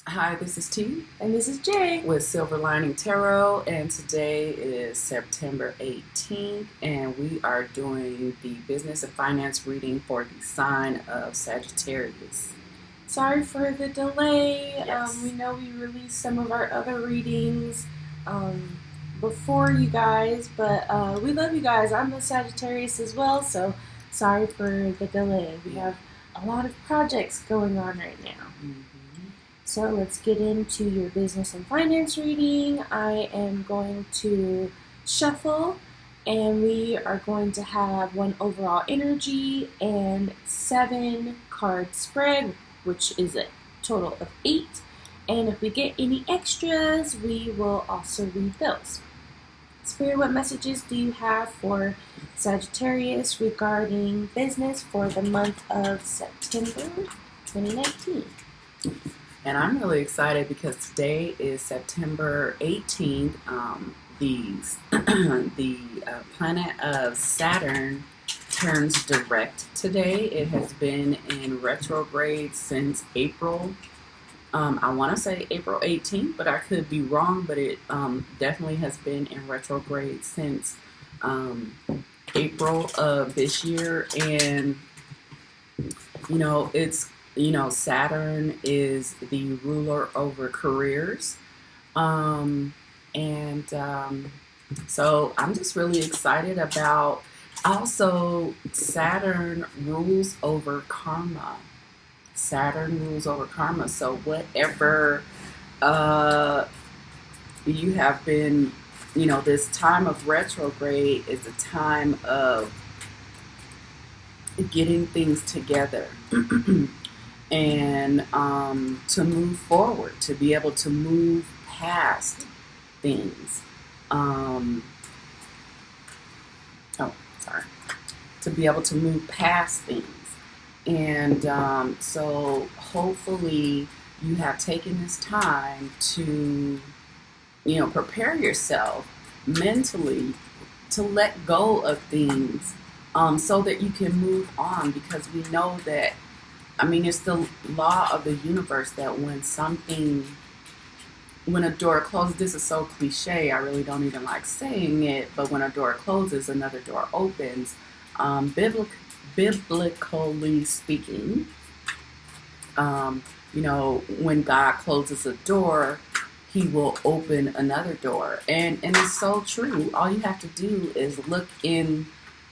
Hi, this is T And this is Jay. with Silver Lining Tarot, and today is September 18th, and we are doing the business and finance reading for the sign of Sagittarius. Sorry for the delay. Yes. We know we released some of our other readings before you guys, but we love you guys. I'm the Sagittarius as well, so sorry for the delay. We have a lot of projects going on right now. So let's get into your business and finance reading. I am going to shuffle, and we are going to have one overall energy and 7 card spread, which is a total of 8. And if we get any extras, we will also read those. Spirit, what messages do you have for Sagittarius regarding business for the month of September 2019? And I'm really excited because today is September 18th. The planet of Saturn turns direct today. It has been in retrograde since April. I want to say April 18th, but I could be wrong. But it definitely has been in retrograde since April of this year. And, Saturn is the ruler over careers. So I'm just really excited about. Also, Saturn rules over karma. Saturn rules over karma. So whatever you have been, this time of retrograde is a time of getting things together and to move forward, to be able to move past things. To be able to move past things. And so hopefully you have taken this time to, prepare yourself mentally to let go of things so that you can move on, because we know that, it's the law of the universe that when a door closes, this is so cliche, I really don't even like saying it, but when a door closes, another door opens. Biblically speaking, when God closes a door, He will open another door. And it's so true. All you have to do is look in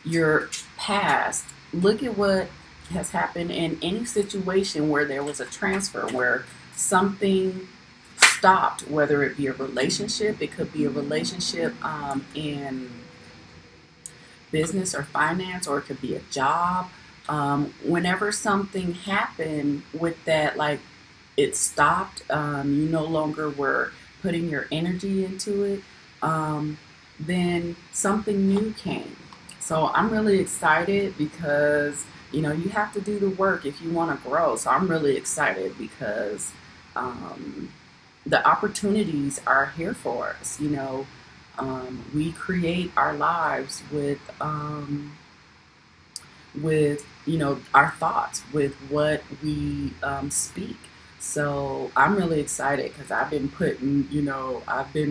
your past, look at what has happened in any situation where there was a transfer, where something stopped, whether it be a relationship, it could be a relationship in business or finance, or it could be a job. Whenever something happened with that, like it stopped, you no longer were putting your energy into it, then something new came. So I'm really excited because, you have to do the work if you want to grow. So I'm really excited because the opportunities are here for us. We create our lives with our thoughts, with what we speak. So I'm really excited because I've been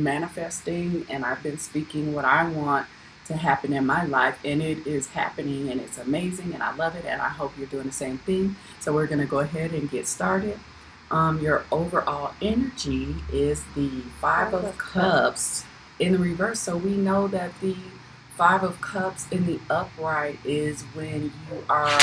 manifesting, and I've been speaking what I want to happen in my life, and it is happening, and it's amazing, and I love it, and I hope you're doing the same thing. So we're going to go ahead and get started. Your overall energy is the Five of Cups in the reverse. So we know that the Five of Cups in the upright is when you are,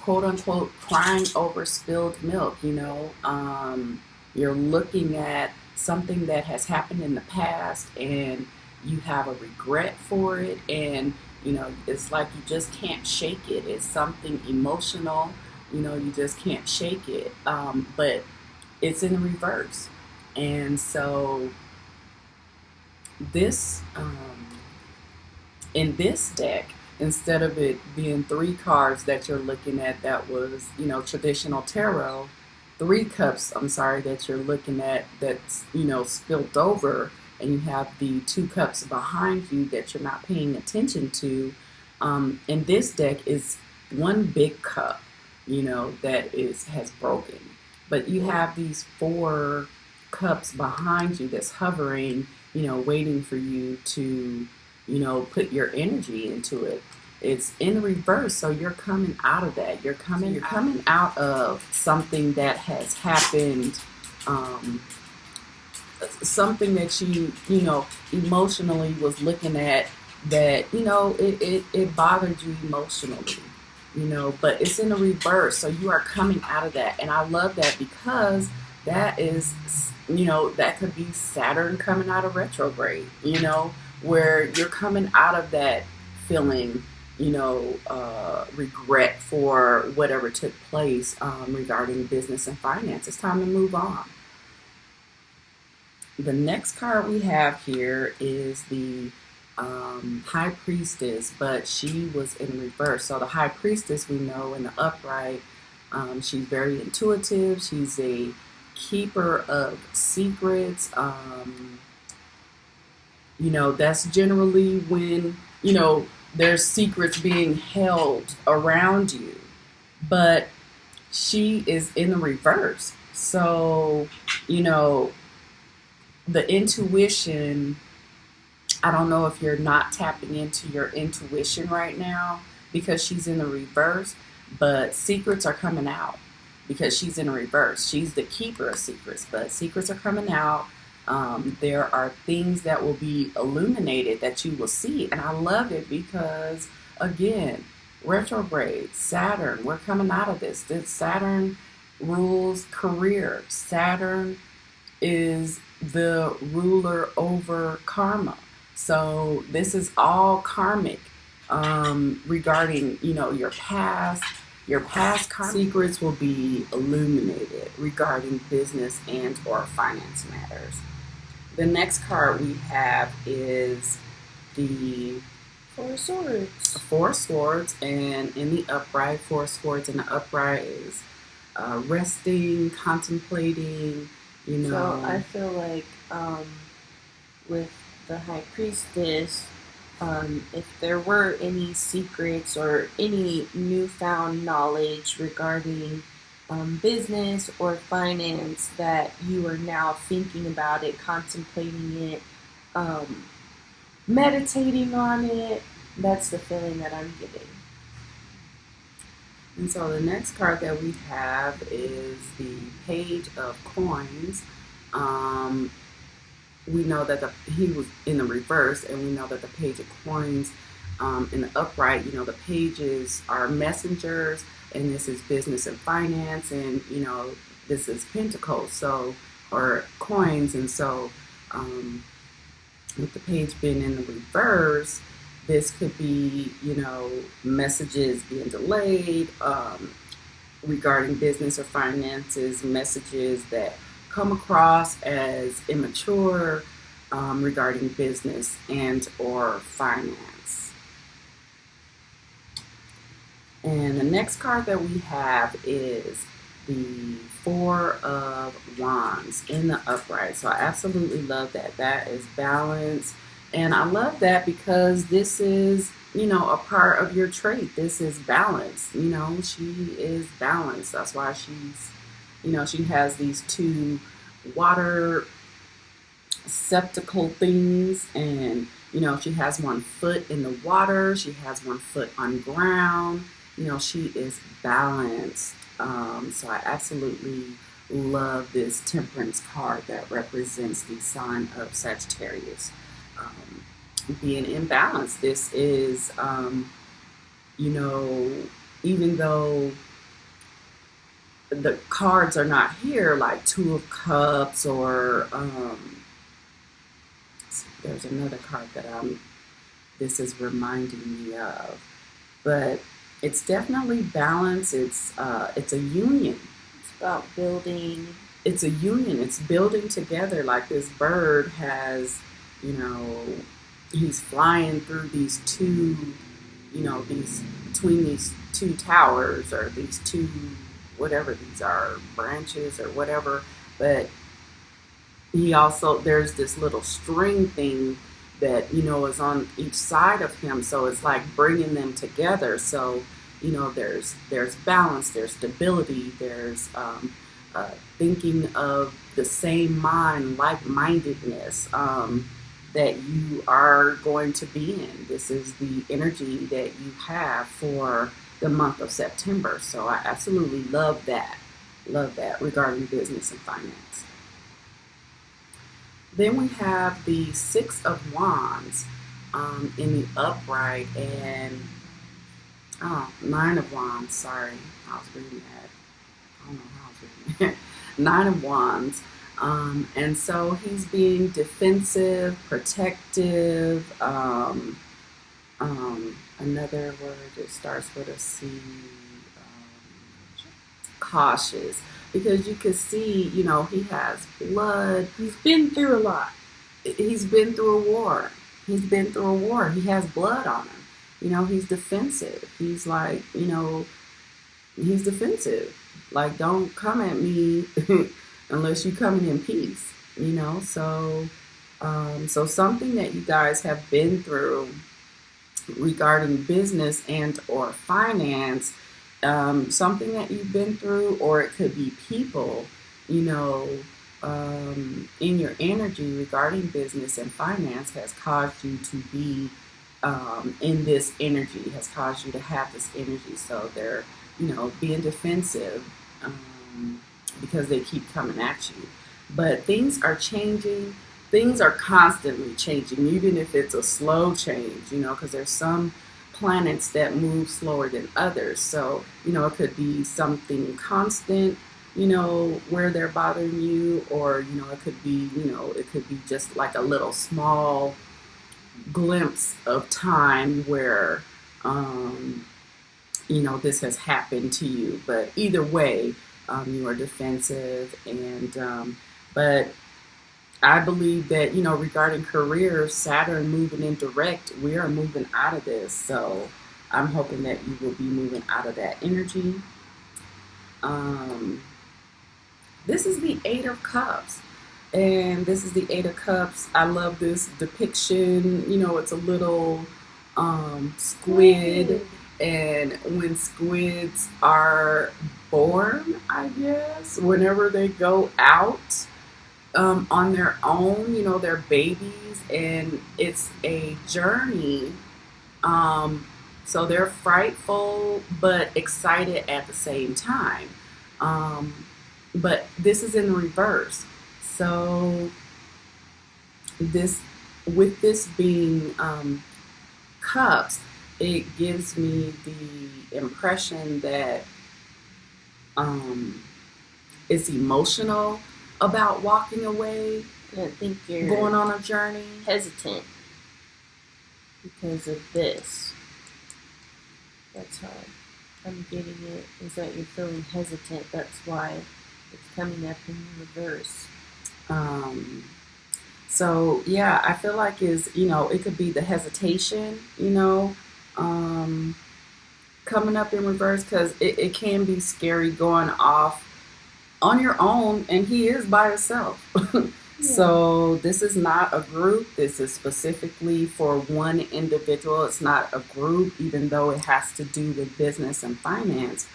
quote unquote, crying over spilled milk. You're looking at something that has happened in the past, and you have a regret for it, and it's like you just can't shake it. It's something emotional, you just can't shake it, but it's in the reverse. And so this in this deck, instead of it being 3 cards that you're looking at, that was traditional tarot, 3 cups, that you're looking at, that's spilled over, and you have the 2 cups behind you that you're not paying attention to. And this deck is one big cup. that has broken. But you have these 4 cups behind you that's hovering, waiting for you to, put your energy into it. It's in reverse, so you're coming out of that. You're coming out of something that has happened, something that you emotionally was looking at, that it bothered you emotionally, but it's in the reverse, so you are coming out of that. And I love that, because that is, that could be Saturn coming out of retrograde, where you're coming out of that feeling, regret for whatever took place, regarding business and finance. It's time to move on. The next card we have here is the High Priestess, but she was in reverse. So the High Priestess, we know in the upright, she's very intuitive. She's a keeper of secrets. That's generally when, there's secrets being held around you. But she is in the reverse. So, the intuition, I don't know if you're not tapping into your intuition right now because she's in the reverse, but secrets are coming out because she's in reverse. She's the keeper of secrets, but secrets are coming out. There are things that will be illuminated that you will see. And I love it because, again, retrograde, Saturn, we're coming out of this. This Saturn rules career. Saturn is the ruler over karma. So this is all karmic, regarding, your past. Your past karmic secrets will be illuminated regarding business and or finance matters. The next card we have is the Four Swords. Four Swords, and in the upright, Four Swords in the upright is resting, contemplating, So I feel like with the High Priestess, if there were any secrets or any newfound knowledge regarding business or finance that you are now thinking about it, contemplating it, meditating on it, that's the feeling that I'm getting. And so the next card that we have is the Page of Coins. We know that he was in the reverse, and we know that the Page of Coins, in the upright, the pages are messengers, and this is business and finance, and this is Pentacles, so, or coins. And so with the page being in the reverse, this could be, messages being delayed, regarding business or finances, messages that come across as immature, regarding business and or finance. And the next card that we have is the Four of Wands in the upright. So I absolutely love that. That is balance. And I love that because this is, a part of your trait. This is balance. She is balanced. That's why she's, she has these 2 water septical things, and, she has 1 foot in the water. She has 1 foot on ground. She is balanced. So I absolutely love this Temperance card that represents the sign of Sagittarius. Being in balance. This is, even though the cards are not here, like 2 of Cups, or there's another card that this is reminding me of, but it's definitely balance. It's a union. It's about building. It's a union. It's building together. Like this bird has, he's flying through these 2, between these 2 towers, or these 2, whatever these are, branches or whatever. But there's this little string thing that, is on each side of him. So it's like bringing them together. So, there's balance, there's stability, there's thinking of the same mind, like-mindedness, that you are going to be in. This is the energy that you have for the month of September. So I absolutely love that. Love that regarding business and finance. Then we have the Six of Wands in the upright, and Nine of Wands. Sorry, I was reading that. I don't know how I was reading that. Nine of Wands. And so he's being defensive, protective. Another word that starts with a C. Cautious, because you can see, he has blood. He's been through a lot. He's been through a war. He has blood on him. He's defensive. He's like, he's defensive. Like, don't come at me unless you're coming in peace. So something that you guys have been through regarding business and or finance, something that you've been through, or it could be people, in your energy regarding business and finance has caused you to be in this energy, has caused you to have this energy. So they're, being defensive because they keep coming at you. But things are changing. Things are constantly changing, even if it's a slow change, because there's some planets that move slower than others. So, it could be something constant, where they're bothering you, or, it could be, just like a little small glimpse of time where, this has happened to you. But either way, you are defensive, and, but I believe that, regarding career, Saturn moving in direct, we are moving out of this. So I'm hoping that you will be moving out of that energy. This is the Eight of Cups. And this is the Eight of Cups. I love this depiction. It's a little squid. And when squids are born, I guess, whenever they go out, on their own, they're babies, and it's a journey. So they're frightful but excited at the same time. But this is in reverse. So with this being cups, it gives me the impression that it's emotional about walking away. I think you're going on a journey. hesitant because of this. That's how I'm getting it, is that you're feeling hesitant. That's why it's coming up in reverse. So yeah, I feel like it could be the hesitation, coming up in reverse, because it can be scary going off on your own, and he is by himself. Yeah. So this is not a group. This is specifically for one individual. It's not a group, even though it has to do with business and finance.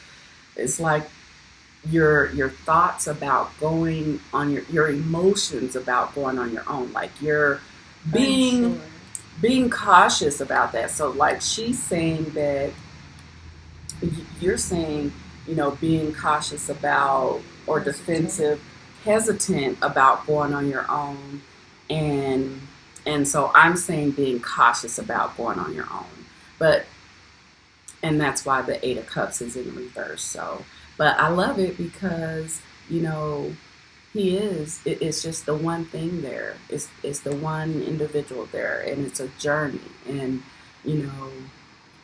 It's like your thoughts about going on your emotions about going on your own. Like you're being cautious about that. So like she's saying that you're saying, being cautious about or defensive, hesitant about going on your own, and so I'm saying being cautious about going on your own, and that's why the Eight of Cups is in reverse. So, but I love it because it's just the one thing there. It's the one individual there, and it's a journey, and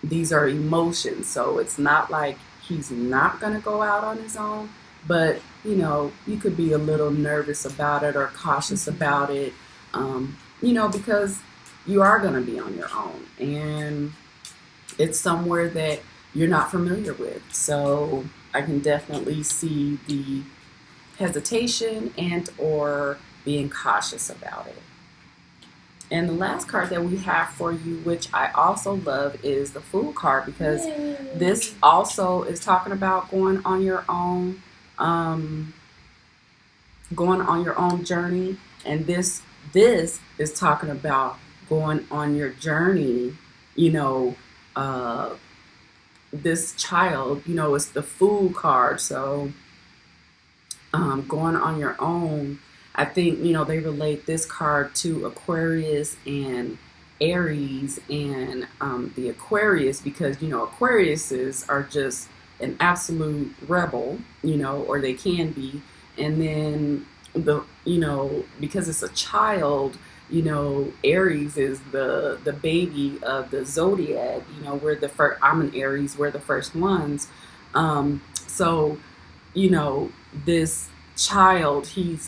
these are emotions. So it's not like he's not gonna go out on his own. But, you could be a little nervous about it or cautious about it, because you are going to be on your own. And it's somewhere that you're not familiar with. So I can definitely see the hesitation and or being cautious about it. And the last card that we have for you, which I also love, is the Fool card, because Yay. this also is talking about going on your own, um, going on your own journey, and this is talking about going on your journey. You know, uh, this child, it's the Fool card, so going on your own. I think, they relate this card to Aquarius and Aries, and the Aquarius, because, Aquariuses are just an absolute rebel, or they can be. And then because it's a child, Aries is the baby of the zodiac. We're the first. I'm an Aries. We're the first ones. So this child, he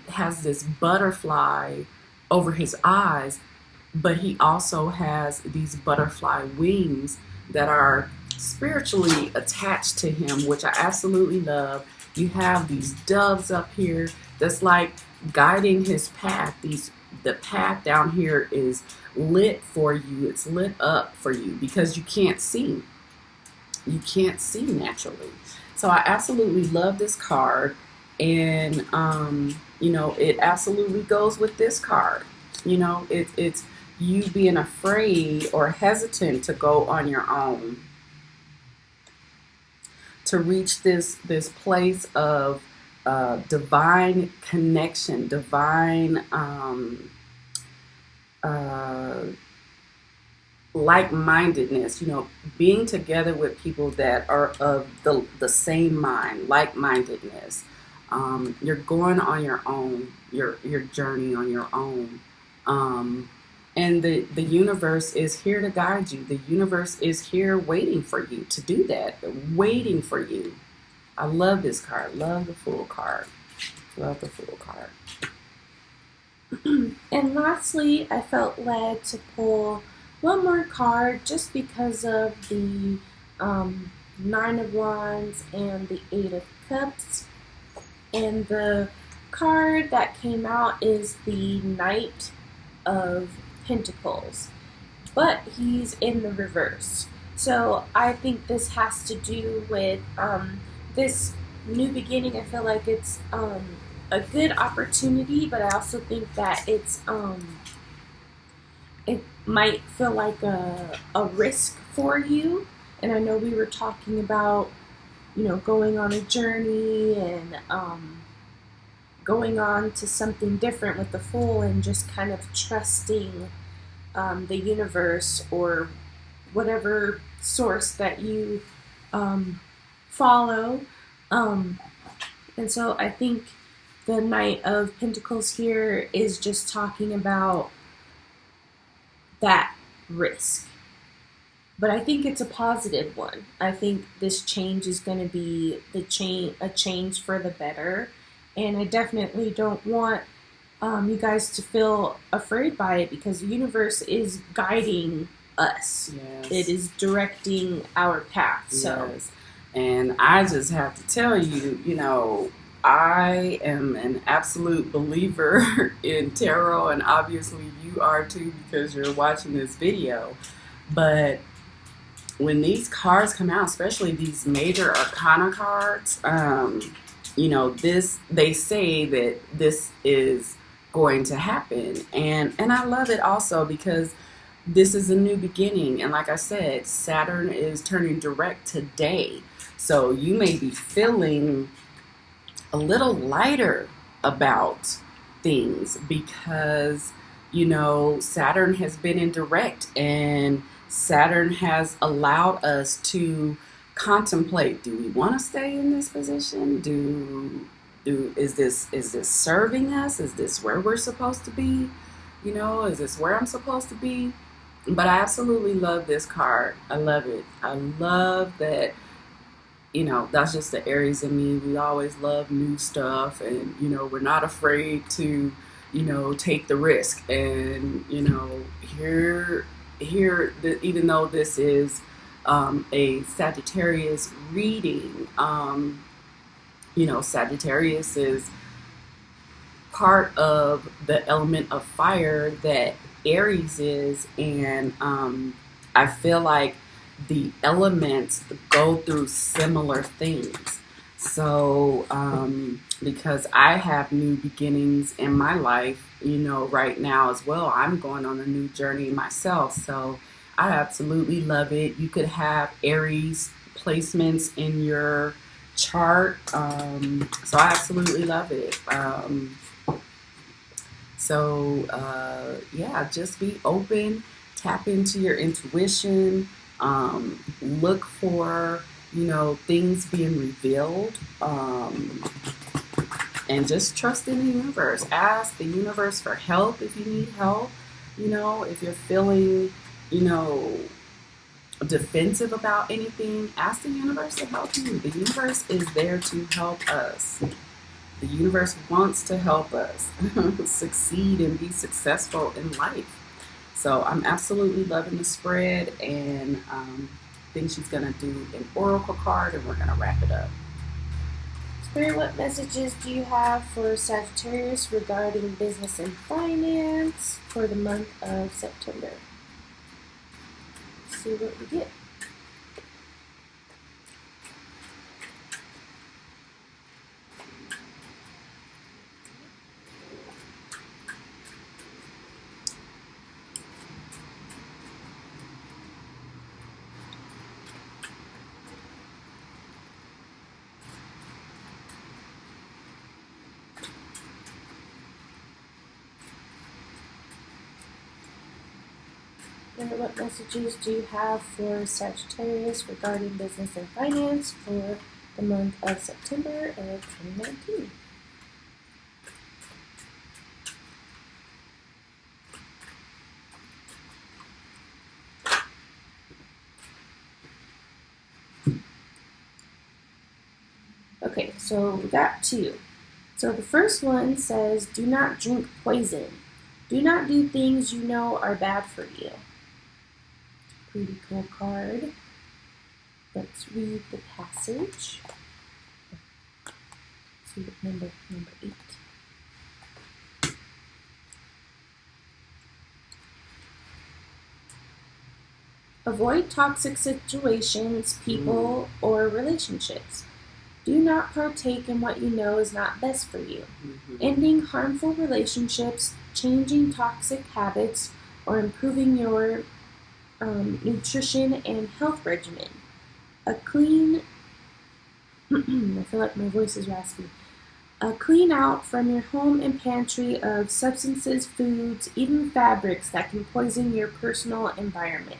has this butterfly over his eyes, but he also has these butterfly wings that are spiritually attached to him, which I absolutely love. You have these doves up here that's like guiding his path. The path down here is lit for you. It's lit up for you because you can't see. You can't see naturally. So I absolutely love this card, and it absolutely goes with this card. It's you being afraid or hesitant to go on your own, to reach this place of divine connection, divine like-mindedness, being together with people that are of the same mind, like-mindedness. You're going on your own, your journey on your own. And the universe is here to guide you. The universe is here waiting for you to do that, waiting for you. I love this card. Love the Fool card. Love the Fool card. And lastly, I felt led to pull one more card just because of the Nine of Wands and the Eight of Cups. And the card that came out is the Knight of Pentacles, but he's in the reverse. So I think this has to do with this new beginning. I feel like it's a good opportunity, but I also think that it might feel like a risk for you. And I know we were talking about, going on a journey and going on to something different with the Fool, and just kind of trusting the universe or whatever source that you follow. And so I think the Knight of Pentacles here is just talking about that risk. But I think it's a positive one. I think this change is going to be a change for the better. And I definitely don't want you guys to feel afraid by it, because the universe is guiding us. Yes. It is directing our path. So. Yes. And I just have to tell you, I am an absolute believer in tarot, and obviously you are too because you're watching this video. But when these cards come out, especially these major arcana cards, they say that this is going to happen, and I love it also because this is a new beginning. And like I said, Saturn is turning direct today, so you may be feeling a little lighter about things because Saturn has been in direct, and Saturn has allowed us to contemplate, do we want to stay in this position? Is this serving us? Is this where we're supposed to be? Is this where I'm supposed to be? But I absolutely love this card. I love it. I love that, that's just the Aries in me. We always love new stuff, and, we're not afraid to, take the risk. And, even though this is a Sagittarius reading, Sagittarius is part of the element of fire that Aries is, and I feel like the elements go through similar things. So, because I have new beginnings in my life, right now as well, I'm going on a new journey myself. So, I absolutely love it. You could have Aries placements in your chart. So, I absolutely love it. Yeah, just be open, tap into your intuition, look for, things being revealed, and just trust in the universe. Ask the universe for help if you need help. If you're feeling, you know, defensive about anything, ask the universe to help you. The universe is there to help us. The universe wants to help us succeed and be successful in life. So I'm absolutely loving the spread, and think she's going to do an oracle card, and we're going to wrap it up. Spirit, what messages do you have for Sagittarius regarding business and finance for the month of September? Let's see what we get. What messages do you have for Sagittarius regarding business and finance for the month of September of 2019? Okay, so we got two. So the first one says, do not drink poison. Do not do things you know are bad for you. Pretty cool card. Let's read the passage. See what number 8. Avoid toxic situations, people, or relationships. Do not partake in what you know is not best for you. Ending harmful relationships, changing toxic habits, or improving your nutrition and health regimen. A clean, I feel like my voice is raspy. A clean out from your home and pantry of substances, foods, even fabrics that can poison your personal environment.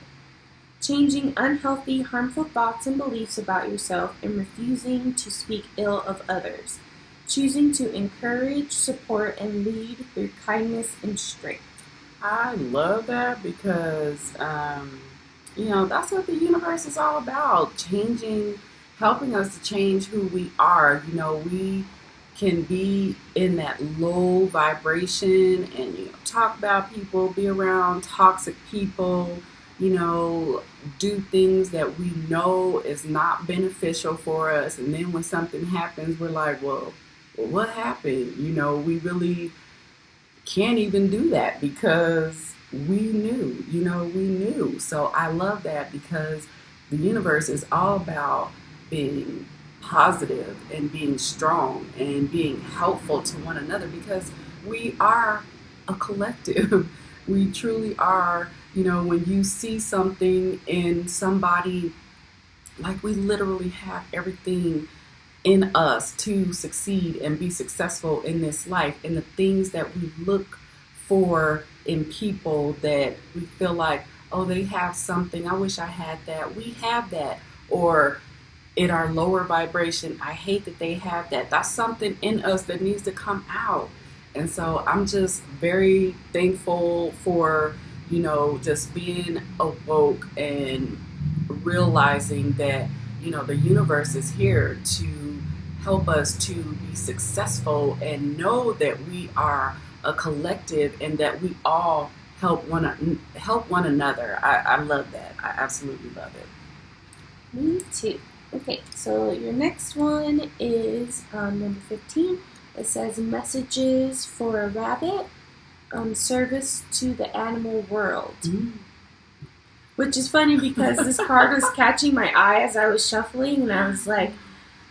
Changing unhealthy, harmful thoughts and beliefs about yourself and refusing to speak ill of others. Choosing to encourage, support, and lead through kindness and strength. I love that because, that's what the universe is all about. Helping us to change who we are. We can be in that low vibration and, talk about people, be around toxic people, do things that we know is not beneficial for us. And then when something happens, we're like, well, what happened? We really can't even do that because we knew. So I love that because the universe is all about being positive and being strong and being helpful to one another because we are a collective. We truly are. When you see something in somebody, like we literally have everything in us to succeed and be successful in this life, and the things that we look for in people that we feel like, oh, they have something, I wish I had that, we have that. Or in our lower vibration, I hate that they have that. That's something in us that needs to come out. And so I'm just very thankful for, just being awoke and realizing that, the universe is here to help us to be successful and know that we are a collective and that we all help one another. I love that. I absolutely love it. Me too. Okay, so your next one is number 15. It says messages for a rabbit, service to the animal world. Which is funny because this card was catching my eye as I was shuffling, and I was like,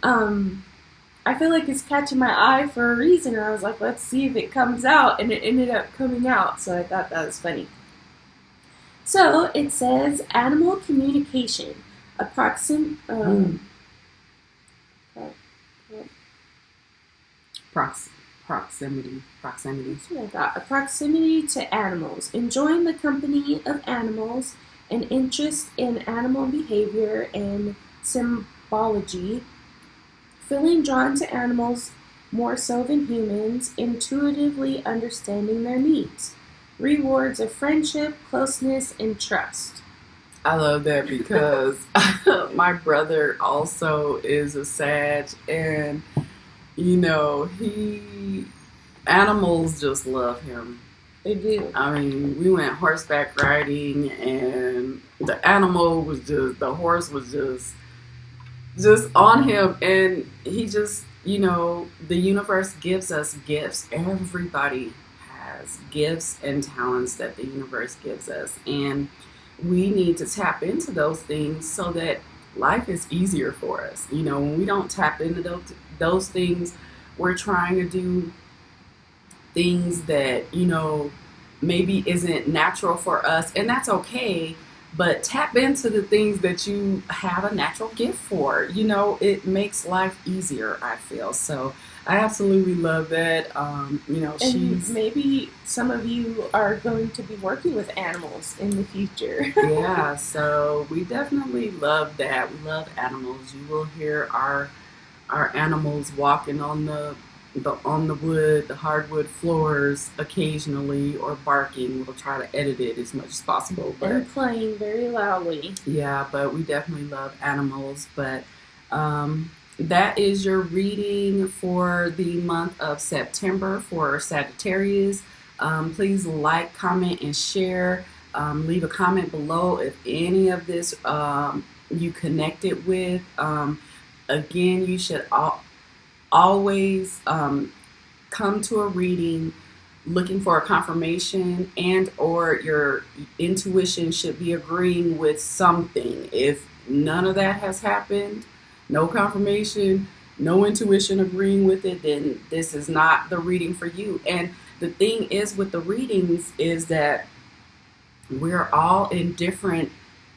I feel like it's catching my eye for a reason. And I was like, let's see if it comes out, and it ended up coming out, so I thought that was funny. So it says animal communication, Proximity. That's what I thought. A proximity to animals, enjoying the company of animals, an interest in animal behavior and symbology, feeling drawn to animals more so than humans, intuitively understanding their needs, rewards of friendship, closeness, and trust. I love that because my brother also is a Sag, and animals just love him. They do. I mean, we went horseback riding, and the horse was just on him, and he just, the universe gives us gifts. Everybody has gifts and talents that the universe gives us, and we need to tap into those things so that life is easier for us. When we don't tap into those things, we're trying to do things that, maybe isn't natural for us, and that's okay, but tap into the things that you have a natural gift for. It makes life easier, I feel. So I absolutely love that. And maybe some of you are going to be working with animals in the future. Yeah, so we definitely love that. We love animals. You will hear our animals walking on the hardwood floors occasionally, or barking. We'll try to edit it as much as possible. And playing very loudly. Yeah, but we definitely love animals. But that is your reading for the month of September for Sagittarius. Please like, comment, and share. Leave a comment below if any of this you connected with. Again, you should always come to a reading looking for a confirmation, and or your intuition should be agreeing with something. If none of that has happened, no confirmation, no intuition agreeing with it, then this is not the reading for you. And the thing is with the readings is that we're all in different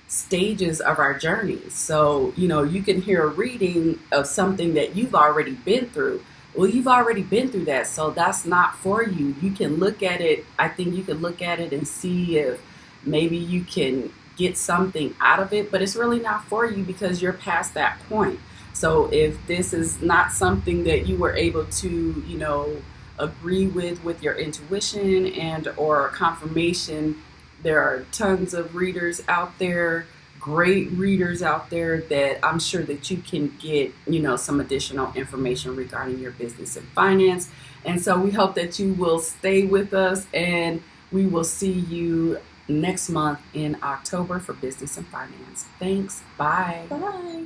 stages of our journeys. So, you can hear a reading of something that you've already been through. Well, you've already been through that, so that's not for you. You can look at it. I think you can look at it and see if maybe you can get something out of it, but it's really not for you because you're past that point. So if this is not something that you were able to, agree with your intuition and or confirmation, there are tons of readers out there, great readers out there that I'm sure that you can get, some additional information regarding your business and finance. And so we hope that you will stay with us, and we will see you next month in October for business and finance. Thanks. Bye. Bye.